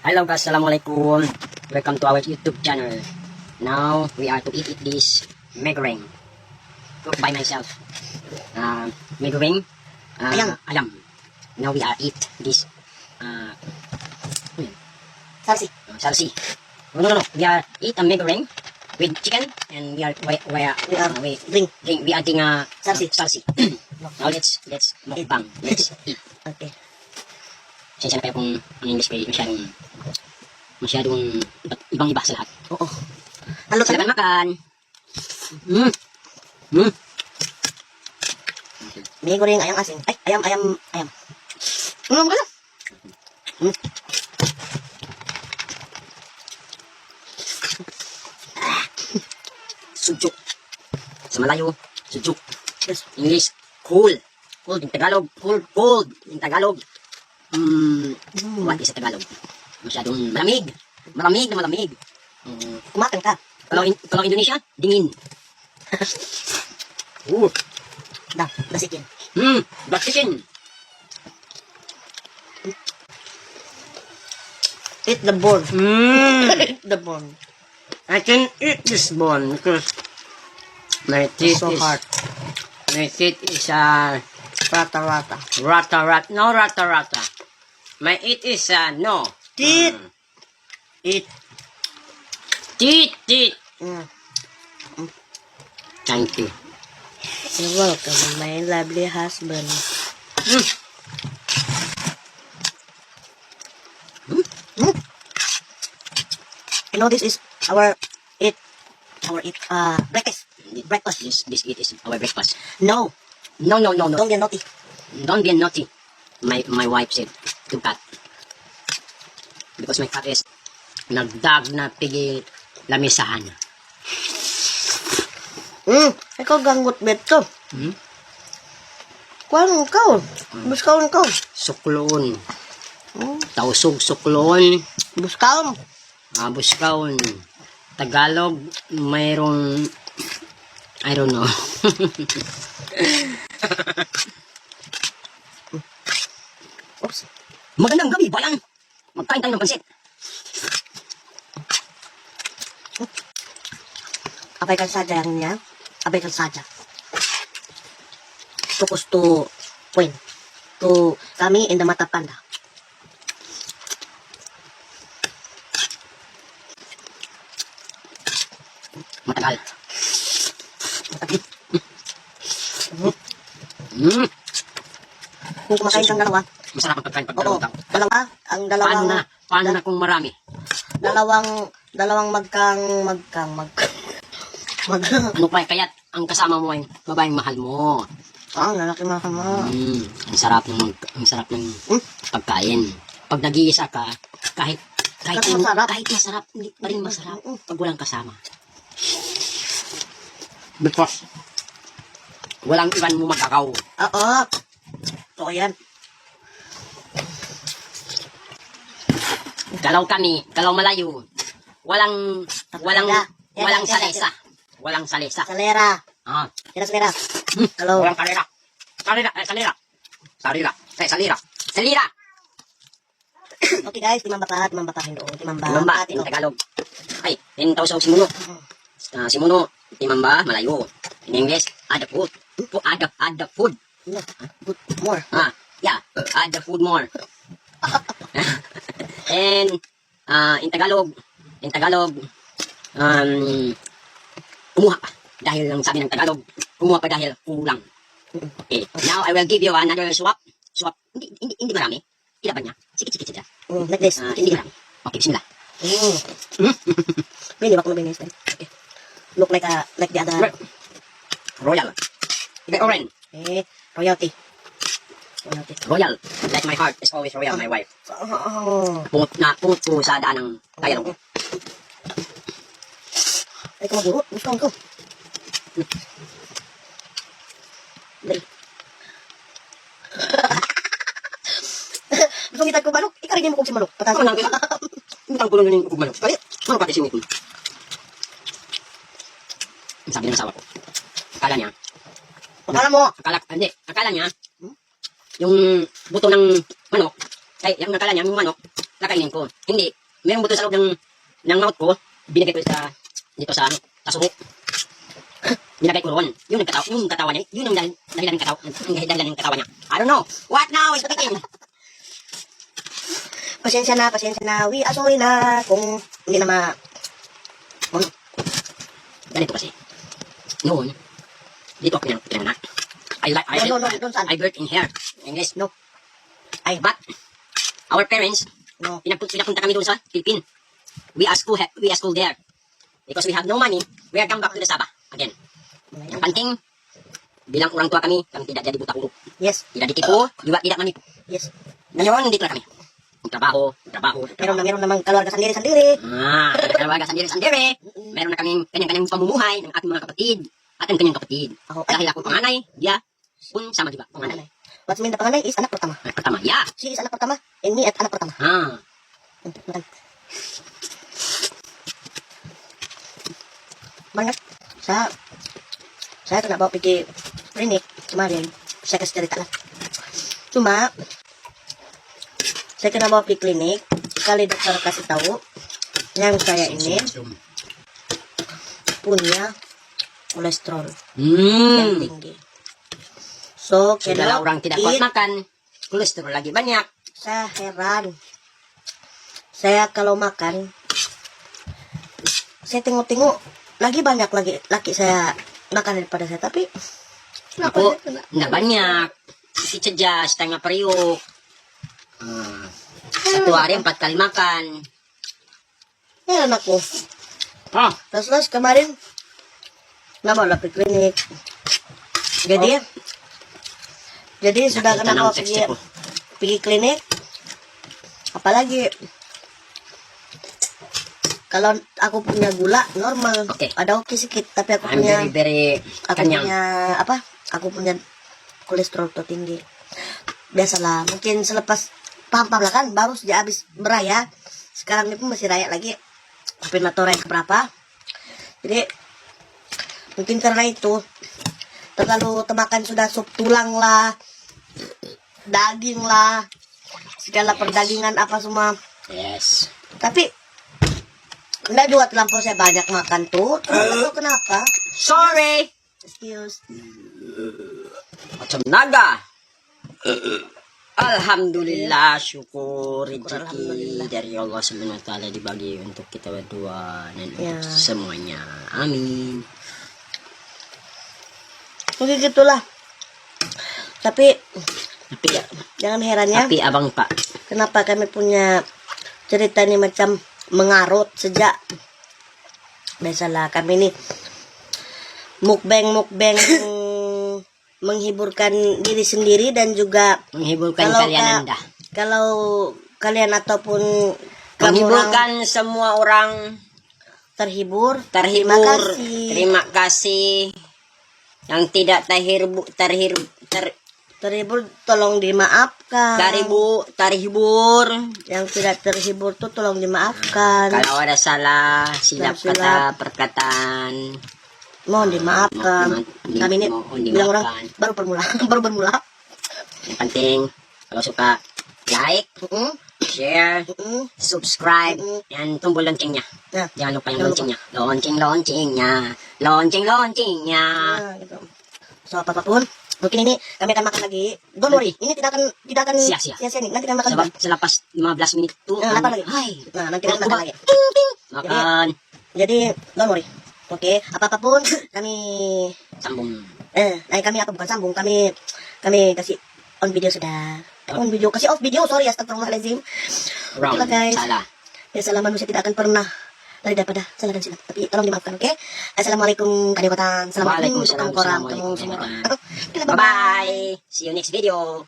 Hello guys, assalamualaikum. Welcome to our YouTube channel. Now we are to eat this megoreng cooked by myself. Megoreng ayam. Now we are eat this salsi. No. We are eat a megoreng with chicken and we are adding salsi. Now let's mukbang. Let's eat. Okay. Sensya na kayo kung ang English kayo masyadong ibang-iba sa lahat. Oo. Halo tayo. Silakan makan. May goreng ayam asin. Ay, ayam. Ano mo ka na? Sujuk. Sa Malayo, sujuk. Yes. English, cool. Cold. In Tagalog, cold. In Tagalog, what is sa Tagalog? Masyadong malamig. Malamig. Kumakan ka. Kalau Indonesia, dingin. Basikin. Basikin. Eat the bone. Eat the bone. I can eat this bone because my teeth So is hard. My teeth is Rata. rata. My teeth is no. Teeth. Eat. Teeth. Mm. Thank you. You're welcome, my lovely husband. You know, this is our breakfast. This is our breakfast. No. Don't get naughty. Don't be naughty. My wife said to cat. Because my cat is nagdag na pigi lamisahan. Ikaw ganggot beto. Kuan kau. Buskaon kau. Suklon. Tausog suklon. Buskaon. Buskaon. Tagalog, mayroong I don't know. Oops. Magandang gabi, bayang. Magkain tayo ng pansit. Abay kalsada yang niya. Abay kalsada. Focus to point. To kami in the mata panda. Matagal. Kung kumakain kang dalawa. Masarap ang pagkain pag Oo. dalawang tao. Dalawa. Ang dalawang. Paano na kung marami? Dalawang magkang. Ano pa kaya't ang kasama mo ay babaeng mahal mo. Lalaki mga kama. Ang sarap ng pagkain. Pag nag-iisa ka, kahit masarap, hindi pa rin masarap pag walang kasama. Because walang iwan mo magkakaw. Oo. So, yan. Galaw malayo. Walang salesa. Walang salesa. Salera. Kira salera. Hello. Walang salira. Okay guys, timamba Hindu. Timamba in Tagalog. Ay, tausog simuno. Simuno, timamba malayo. In English, add the food. Add the food. No. Put more. Yeah, add the food more. And in Tagalog, kumuha pa. Dahil lang sabi ng Tagalog, kumuha pa dahil kulang. Okay, now I will give you another swap. Hindi marami. Kila ba niya? Sikit siya. Like this. Hindi marami. Okay, bismillah. Hindi ba kung mabinis? Okay. Look like the other. Royal. The orange. Royalty. Royal. Like my heart is always royal, my wife. Pungot ko sa daan ng dialogue. Ay, kumaguro. Gusto ko. Dali. Gusto ngitan ko balok. Ikarigay mo kong si malok. Patasin. Ang kulong yun yung kumalok. Kaya, ano pati singit mo? Sabi ng asawa ko. Akala niya. Akala niya, yung buto ng manok, yung nakala niya, yung manok, kakainin ko. Hindi. Merong buto sa loob ng mouth ko. Binigay ko dito sa suho. Nilagay ko roon. Yung katawan niya, yun ang dahilan ng katawan niya. I don't know. What now is cooking? Pasensya na. We are sorry na kung hindi na Ganito kasi. Noon, dito ako pinanganak. No, don't son. I birth in here. English. No. But, our parents, No. pinapunta kami doon sa Philippines. We are school there. Because we have no money, we are come back to the Sabah again. Yang penting, bilang orang tua kami tidak jadi buta huruf. Yes. Tidak ditipu, juga tidak menipu. Yes. Ngayon, dito na kami. Trabaho. Meron namang keluarga sendiri-sendiri. Ada keluarga sendiri-sendiri. Meron na kaming kanyang-kanyang pamumuhay ng aking mga kapatid at ang kanyang kapatid. Dahil ako panganay, dia pun sama juga panganay. What's mean the panganay is anak pertama. Anak pertama, ya. She is anak pertama, and me at anak pertama. Makan. Banyak. Saya kena bawa pergi klinik kemarin. Saya kasih cerita lah. Cuma saya kena bawa pergi klinik. Sekali dokter kasih tahu yang saya ini punya kolesterol yang tinggi. So, Sudahlah orang tidak kuat makan, kolesterol lagi banyak. Saya heran. Saya kalau makan, saya tengok-tengok lagi banyak laki saya makan daripada saya. Tapi Aku enggak banyak. Sedikit saja, setengah periuk. Satu hari 4 kali makan. heran aku. Terus kemarin nggak mau ke klinik. Jadi sudah kena bawa pergi klinik. Apalagi kalau aku punya gula normal, ada oke sedikit, tapi aku punya Aku punya kolesterol tuh tinggi. Biasalah, mungkin selepas paham lah kan, baru sejak habis beraya. Sekarang ini pun masih raya lagi. Tapi nggak tahu raya keberapa. Jadi mungkin karena itu terlalu termakan sudah sup tulang lah, daging lah, segala perdagingan apa semua. Yes. Tapi enggak juga terlampau saya banyak makan tuh. Itu kenapa? Sorry. Excuse. Macam naga. Alhamdulillah, syukur rezeki dari Allah Subhanahu wa taala dibagi untuk kita berdua dan untuk semuanya. Amin. Mungkin gitulah. Tapi ya, jangan herannya. Tapi abang Pak, kenapa kami punya cerita ini macam mengarut sejak biasalah kami ini mukbang menghiburkan diri sendiri dan juga menghiburkan kalian Anda. Kalau kalian ataupun menghiburkan semua orang terhibur. Terima kasih. Yang tidak terhibur tolong dimaafkan. Terhibur. Yang tidak terhibur tuh tolong dimaafkan. Kalau ada salah, silap kata perkataan, mohon dimaafkan. Kami ini bilang orang baru bermula. Yang penting kalau suka like, share, subscribe, dan tombol loncengnya. Jangan lupa yang loncengnya. Loncengnya. Gitu. So apapun, mungkin ini kami akan makan lagi. Don't worry, ini tidak akan sia-sia nih. Nanti kami makan selepas 15 menit itu. Apa lagi? Nanti kami makan lagi. Makan. Jadi don't worry. Oke, apapun kami sambung. Kami apa bukan sambung, kami kasih on video sudah. On video, kasih off video, sorry astagfirullahaladzim. Oke guys. Salah manusia tidak akan pernah lari daripada salah dan silap. Tapi tolong dimaafkan, oke? Assalamualaikum warahmatullahi wabarakatuh. Waalaikumsalam. Bye bye. See you next video.